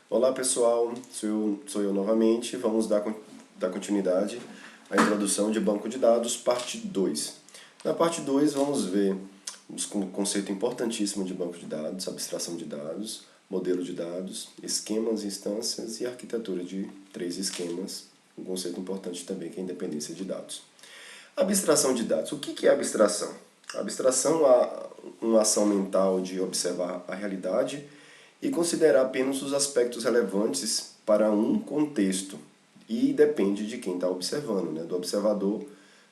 Olá pessoal, sou eu novamente. Vamos dar continuidade à introdução de banco de dados, parte 2. Na parte 2 vamos ver um conceito importantíssimo de banco de dados, abstração de dados, modelo de dados, esquemas, instâncias e arquitetura de 3 esquemas. Um conceito importante também que é a independência de dados. Abstração de dados. O que é abstração? A abstração é uma ação mental de observar a realidade e considerar apenas os aspectos relevantes para um contexto. E depende de quem está observando, né? Do observador,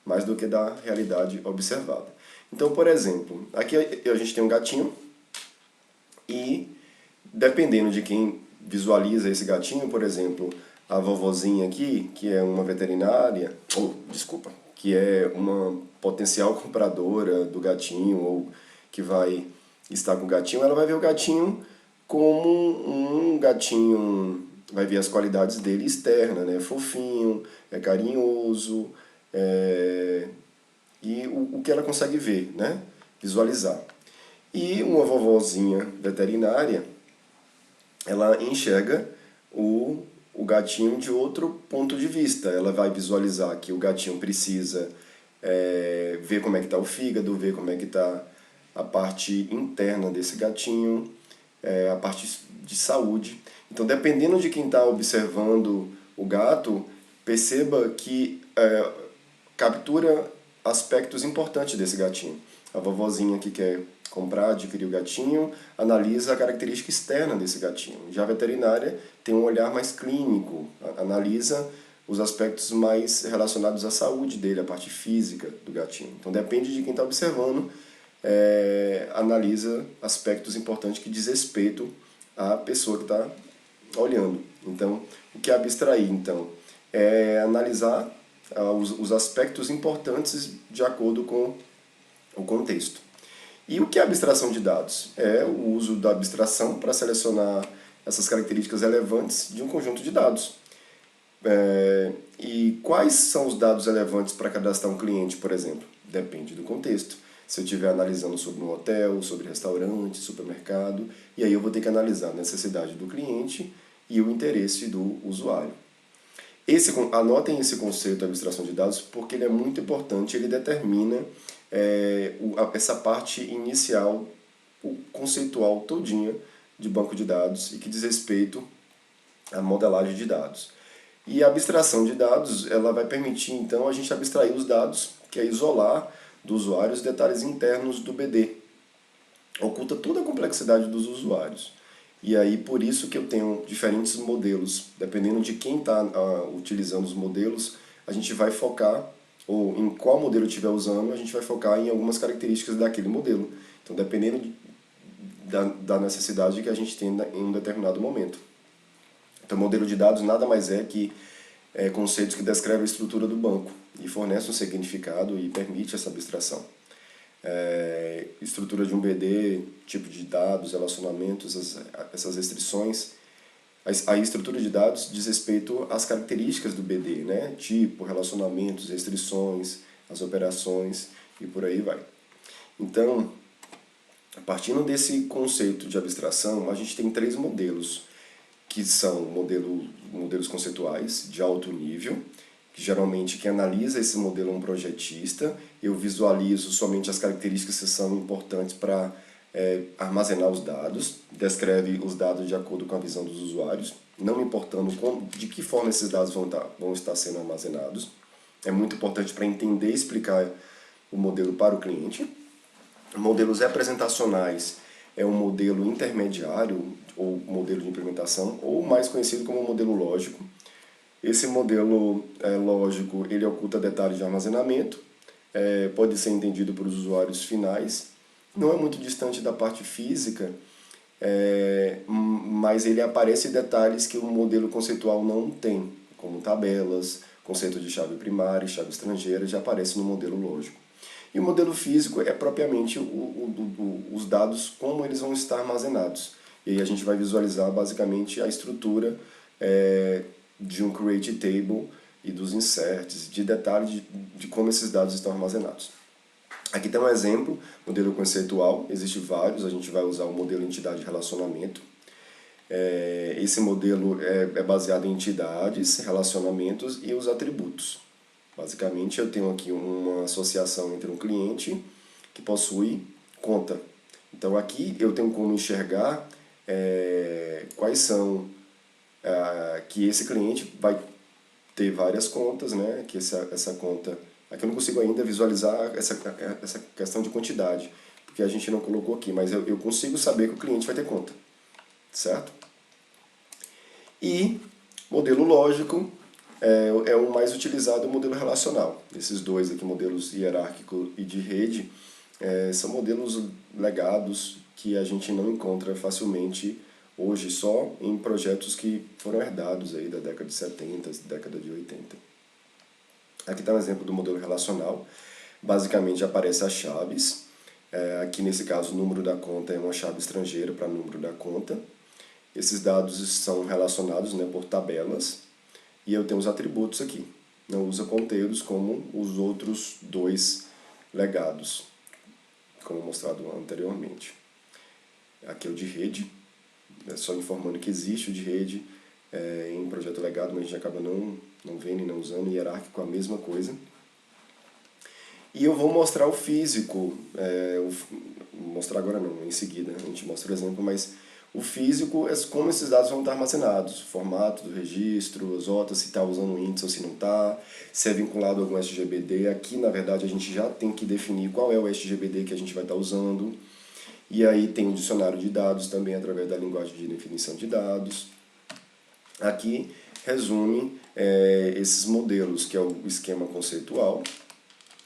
mais do que da realidade observada. Então, por exemplo, aqui a gente tem um gatinho e dependendo de quem visualiza esse gatinho, por exemplo, a vovozinha aqui, que é uma veterinária, que é uma potencial compradora do gatinho ou que vai estar com o gatinho, ela vai ver o gatinho como um gatinho, vai ver as qualidades dele externa, né? Fofinho, é carinhoso, e o que ela consegue ver, né? Visualizar. E uma vovozinha veterinária, ela enxerga o gatinho de outro ponto de vista. Ela vai visualizar que o gatinho precisa ver como é que está o fígado, ver como é que está a parte interna desse gatinho, a parte de saúde. Então, dependendo de quem está observando o gato, perceba que captura aspectos importantes desse gatinho. A vovozinha que quer comprar, adquirir o gatinho, analisa a característica externa desse gatinho. Já a veterinária tem um olhar mais clínico, analisa os aspectos mais relacionados à saúde dele, a parte física do gatinho. Então depende de quem está observando, analisa aspectos importantes que diz respeito à pessoa que está olhando. Então, o que é abstrair, então? É analisar os aspectos importantes de acordo com o contexto. E o que é abstração de dados? É o uso da abstração para selecionar essas características relevantes de um conjunto de dados. E quais são os dados relevantes para cadastrar um cliente, por exemplo? Depende do contexto. Se eu estiver analisando sobre um hotel, sobre restaurante, supermercado, e aí eu vou ter que analisar a necessidade do cliente e o interesse do usuário. Anotem esse conceito de abstração de dados porque ele é muito importante, ele determina essa parte inicial, o conceitual todinha de banco de dados e que diz respeito à modelagem de dados. E a abstração de dados, ela vai permitir então a gente abstrair os dados, que é isolar do usuário os detalhes internos do BD. Oculta toda a complexidade dos usuários. E aí, por isso que eu tenho diferentes modelos. Dependendo de quem está utilizando os modelos, a gente vai focar, ou em qual modelo estiver usando, a gente vai focar em algumas características daquele modelo. Então, dependendo da necessidade que a gente tem em um determinado momento. Então, modelo de dados nada mais é que conceitos que descrevem a estrutura do banco e fornecem um significado e permite essa abstração. Estrutura de um BD, tipo de dados, relacionamentos, essas restrições. A estrutura de dados diz respeito às características do BD, né? Tipo, relacionamentos, restrições, as operações e por aí vai. Então, partindo desse conceito de abstração, a gente tem 3 modelos, que são modelos conceituais de alto nível, que geralmente quem analisa esse modelo é um projetista. Eu visualizo somente as características que são importantes para armazenar os dados, descreve os dados de acordo com a visão dos usuários, não importando de que forma esses dados vão estar sendo armazenados. É muito importante para entender e explicar o modelo para o cliente. Modelos representacionais é um modelo intermediário, ou modelo de implementação, ou mais conhecido como modelo lógico. Esse modelo lógico, ele oculta detalhes de armazenamento, pode ser entendido por usuários finais, não é muito distante da parte física, mas ele aparece em detalhes que o modelo conceitual não tem, como tabelas, conceito de chave primária e chave estrangeira, já aparece no modelo lógico. E o modelo físico é propriamente os dados, como eles vão estar armazenados. E aí a gente vai visualizar basicamente a estrutura de um create table e dos inserts, de detalhes de como esses dados estão armazenados. Aqui tem um exemplo, modelo conceitual, existe vários, a gente vai usar o modelo entidade relacionamento. Esse modelo é baseado em entidades, relacionamentos e os atributos. Basicamente, eu tenho aqui uma associação entre um cliente que possui conta. Então, aqui eu tenho como enxergar quais são que esse cliente vai ter várias contas, né? Que essa conta... Aqui eu não consigo ainda visualizar essa questão de quantidade, porque a gente não colocou aqui, mas eu consigo saber que o cliente vai ter conta, certo? E modelo lógico é o mais utilizado, o modelo relacional. Esses dois aqui, modelos hierárquico e de rede, são modelos legados que a gente não encontra facilmente hoje, só em projetos que foram herdados aí da década de 70, década de 80. Aqui está um exemplo do modelo relacional. Basicamente aparece as chaves. Aqui nesse caso o número da conta é uma chave estrangeira para número da conta. Esses dados são relacionados, né, por tabelas. E eu tenho os atributos aqui. Não usa ponteiros como os outros dois legados, como mostrado anteriormente. Aqui é o de rede, só informando que existe o de rede em projeto legado, mas a gente acaba não vendo e não usando. Hierárquico, a mesma coisa. E eu vou mostrar o físico, mostrar agora não, em seguida, a gente mostra o exemplo, mas o físico é como esses dados vão estar armazenados, o formato do registro, as OTAs, se está usando o índice ou se não está, se é vinculado a algum SGBD. Aqui, na verdade, a gente já tem que definir qual é o SGBD que a gente vai estar usando. E aí tem o dicionário de dados também, através da linguagem de definição de dados. Aqui resume esses modelos, que é o esquema conceitual,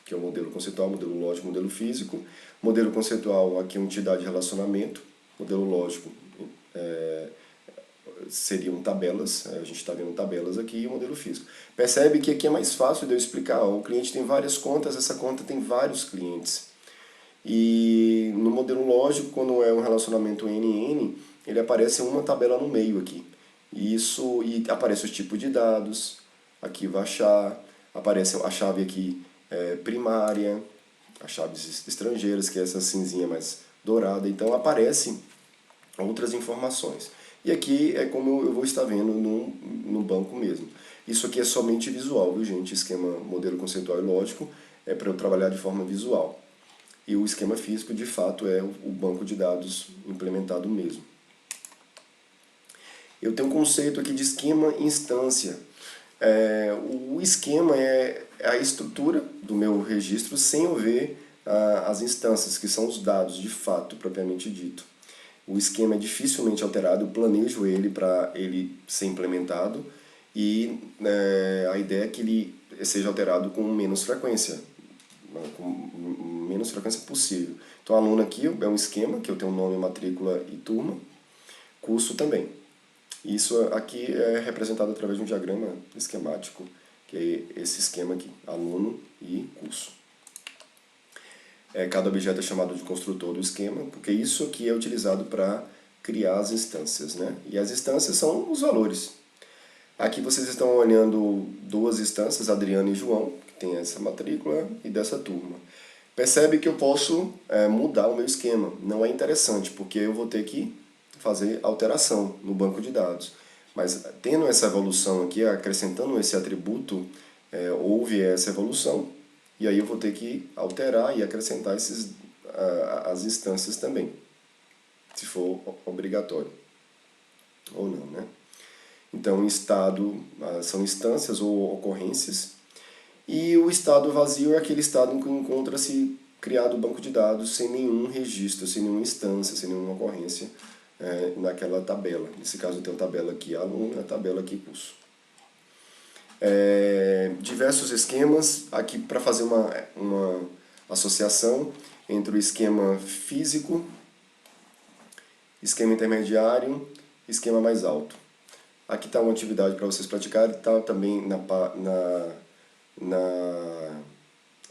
que é o modelo conceitual, modelo lógico, modelo físico. Modelo conceitual, aqui é uma entidade de relacionamento. Modelo lógico seriam tabelas, a gente está vendo tabelas aqui, e o modelo físico. Percebe que aqui é mais fácil de eu explicar. O cliente tem várias contas, essa conta tem vários clientes. E no modelo lógico, quando é um relacionamento NN, ele aparece uma tabela no meio aqui. E aparece o tipo de dados, aqui vai achar, aparece a chave aqui primária, as chaves estrangeiras, que é essa cinzinha mais dourada. Então aparecem outras informações. E aqui é como eu vou estar vendo no banco mesmo. Isso aqui é somente visual, viu, gente? Esquema, modelo conceitual e lógico é para eu trabalhar de forma visual. E o esquema físico, de fato, é o banco de dados implementado mesmo. Eu tenho um conceito aqui de esquema instância. O esquema é a estrutura do meu registro sem eu ver as instâncias, que são os dados, de fato, propriamente dito. O esquema é dificilmente alterado, eu planejo ele para ele ser implementado e a ideia é que ele seja alterado com menos frequência possível. Então, aluno aqui é um esquema, que eu tenho nome, matrícula e turma, curso também. Isso aqui é representado através de um diagrama esquemático, que é esse esquema aqui, aluno e curso. Cada objeto é chamado de construtor do esquema, porque isso aqui é utilizado para criar as instâncias, né? E as instâncias são os valores. Aqui vocês estão olhando duas instâncias, Adriano e João, que tem essa matrícula e dessa turma. Percebe que eu posso mudar o meu esquema. Não é interessante, porque eu vou ter que fazer alteração no banco de dados. Mas tendo essa evolução aqui, acrescentando esse atributo, houve essa evolução. E aí eu vou ter que alterar e acrescentar as instâncias também, se for obrigatório ou não, né? Então, estado são instâncias ou ocorrências. E o estado vazio é aquele estado em que encontra-se criado o banco de dados sem nenhum registro, sem nenhuma instância, sem nenhuma ocorrência naquela tabela. Nesse caso, eu tenho a tabela aqui aluno e a tabela aqui curso. Diversos esquemas, aqui para fazer uma associação entre o esquema físico, esquema intermediário e esquema mais alto. Aqui está uma atividade para vocês praticarem, está também na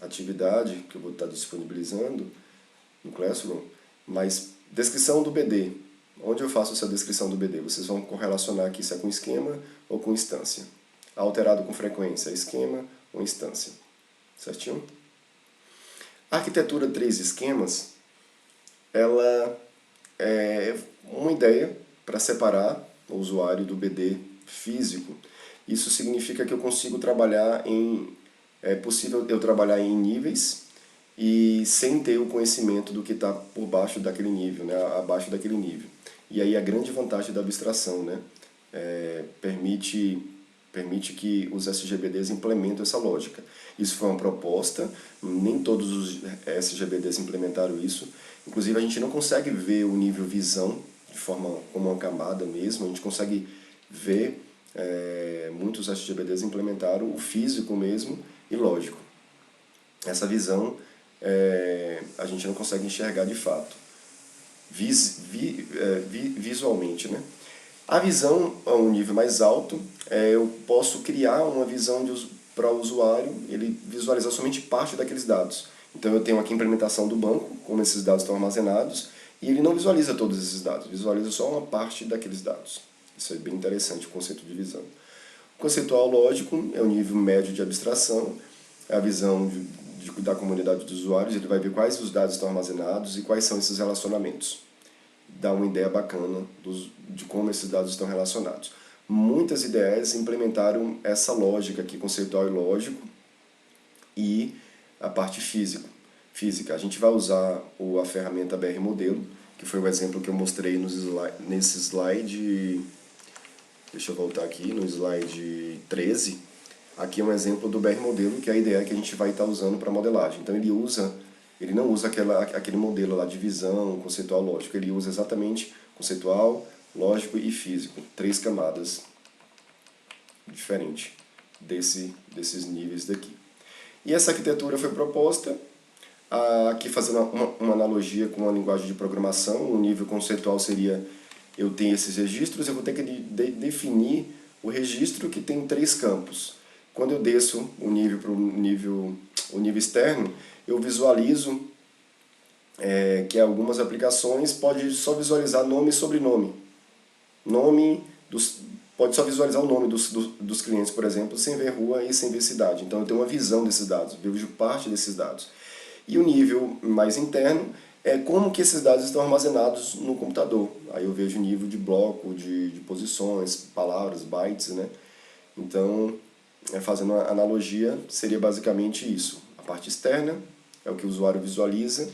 atividade que eu vou estar disponibilizando no Classroom, mas descrição do BD. Onde eu faço essa descrição do BD? Vocês vão correlacionar aqui se é com esquema ou com instância. Alterado com frequência, esquema ou instância. Certinho? A arquitetura 3 esquemas, ela é uma ideia para separar o usuário do BD físico. Isso significa que eu consigo trabalhar é possível eu trabalhar em níveis e sem ter o conhecimento do que está por baixo daquele nível, né, abaixo daquele nível. E aí a grande vantagem da abstração, né, permite que os SGBDs implementem essa lógica. Isso foi uma proposta, nem todos os SGBDs implementaram isso. Inclusive a gente não consegue ver o nível visão de forma como uma camada mesmo, a gente consegue ver, muitos SGBDs implementaram o físico mesmo e lógico. Essa visão a gente não consegue enxergar de fato, visualmente, né? A visão a um nível mais alto, eu posso criar uma visão para o usuário, ele visualizar somente parte daqueles dados. Então eu tenho aqui a implementação do banco, como esses dados estão armazenados, e ele não visualiza todos esses dados, visualiza só uma parte daqueles dados. Isso é bem interessante, o conceito de visão. O conceitual lógico é o nível médio de abstração, é a visão da comunidade dos usuários, ele vai ver quais os dados estão armazenados e quais são esses relacionamentos. Dá uma ideia bacana de como esses dados estão relacionados. Muitas IDEs implementaram essa lógica aqui, conceitual e lógico, e a parte física. A gente vai usar a ferramenta BR Modelo, que foi o exemplo que eu mostrei nesse slide. Deixa eu voltar aqui, no slide 13. Aqui é um exemplo do BR Modelo, que é a IDE que a gente vai estar usando para modelagem. Então ele não usa aquele modelo lá de visão, conceitual, lógico. Ele usa exatamente conceitual, lógico e físico. 3 camadas diferentes desses níveis daqui. E essa arquitetura foi proposta, aqui fazendo uma analogia com a linguagem de programação. O nível conceitual seria, eu tenho esses registros, eu vou ter que definir o registro que tem 3 campos. Quando eu desço o nível para o nível externo, eu visualizo que algumas aplicações pode só visualizar nome e sobrenome. Pode só visualizar o nome dos clientes, por exemplo, sem ver rua e sem ver cidade. Então eu tenho uma visão desses dados, eu vejo parte desses dados. E o nível mais interno é como que esses dados estão armazenados no computador. Aí eu vejo o nível de bloco, de posições, palavras, bytes, né? Então, fazendo uma analogia, seria basicamente isso. A parte externa é o que o usuário visualiza,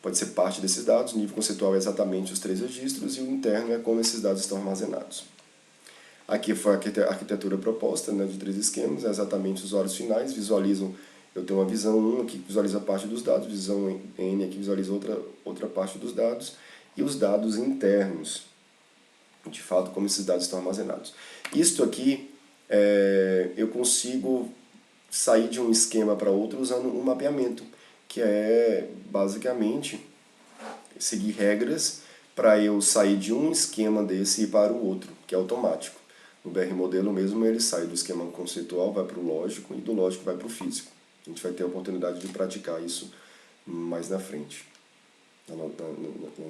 pode ser parte desses dados, o nível conceitual é exatamente os 3 registros, e o interno é como esses dados estão armazenados. Aqui foi a arquitetura proposta, né, de 3 esquemas, é exatamente os usuários finais, visualizam, eu tenho uma visão 1 aqui que visualiza parte dos dados, visão N aqui visualiza outra parte dos dados, e os dados internos, de fato, como esses dados estão armazenados. Isto aqui, eu consigo sair de um esquema para outro usando um mapeamento, que é basicamente seguir regras para eu sair de um esquema desse e ir para o outro, que é automático. No BR Modelo mesmo, ele sai do esquema conceitual, vai para o lógico, e do lógico vai para o físico. A gente vai ter a oportunidade de praticar isso mais na frente, na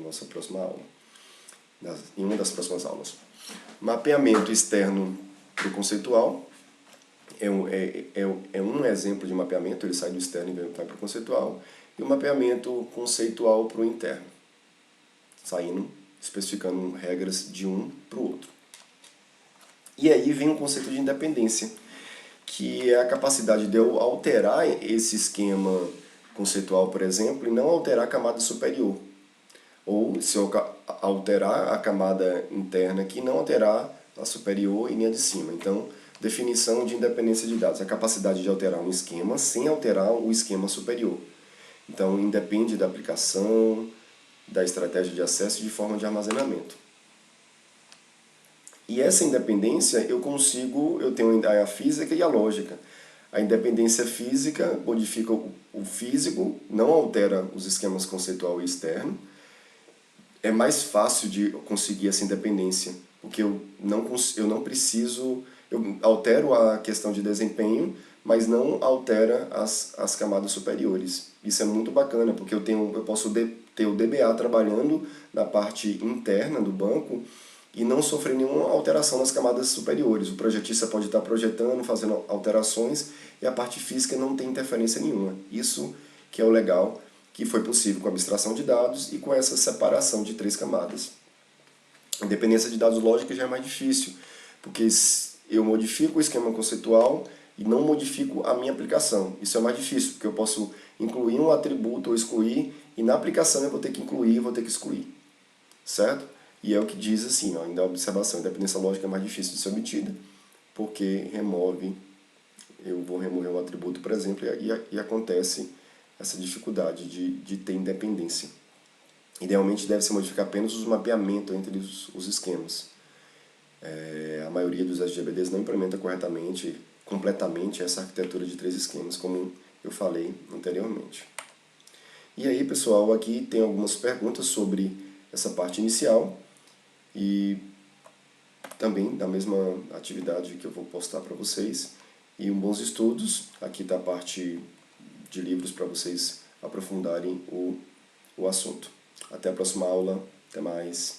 nossa próxima aula, em uma das próximas aulas. Mapeamento externo para o conceitual é um exemplo de mapeamento, ele sai do externo e vai para o conceitual, e o mapeamento conceitual para o interno, especificando regras de um para o outro. E aí vem o conceito de independência, que é a capacidade de eu alterar esse esquema conceitual, por exemplo, e não alterar a camada superior. Ou, se eu alterar a camada interna aqui, não alterar a superior e nem a de cima. Então, definição de independência de dados, a capacidade de alterar um esquema sem alterar o esquema superior. Então, independe da aplicação, da estratégia de acesso e de forma de armazenamento. E essa independência eu tenho a física e a lógica. A independência física modifica o físico, não altera os esquemas conceitual e externo. É mais fácil de conseguir essa independência, porque eu não preciso, eu altero a questão de desempenho, mas não altera as camadas superiores. Isso é muito bacana, porque eu posso ter o DBA trabalhando na parte interna do banco e não sofrer nenhuma alteração nas camadas superiores. O projetista pode estar projetando, fazendo alterações, e a parte física não tem interferência nenhuma. Isso que é o legal, que foi possível com a abstração de dados e com essa separação de 3 camadas. A dependência de dados lógicos já é mais difícil, porque eu modifico o esquema conceitual e não modifico a minha aplicação. Isso é mais difícil, porque eu posso incluir um atributo ou excluir, e na aplicação eu vou ter que incluir e vou ter que excluir, certo? E é o que diz assim, ó, ainda a observação, a dependência lógica é mais difícil de ser obtida, porque eu vou remover um atributo, por exemplo, e acontece essa dificuldade de ter independência. Idealmente deve-se modificar apenas os mapeamentos entre os esquemas. A maioria dos SGBDs não implementa completamente essa arquitetura de 3 esquemas, como eu falei anteriormente. E aí, pessoal, aqui tem algumas perguntas sobre essa parte inicial e também da mesma atividade que eu vou postar para vocês. E bons estudos. Aqui está a parte de livros para vocês aprofundarem o assunto. Até a próxima aula. Até mais.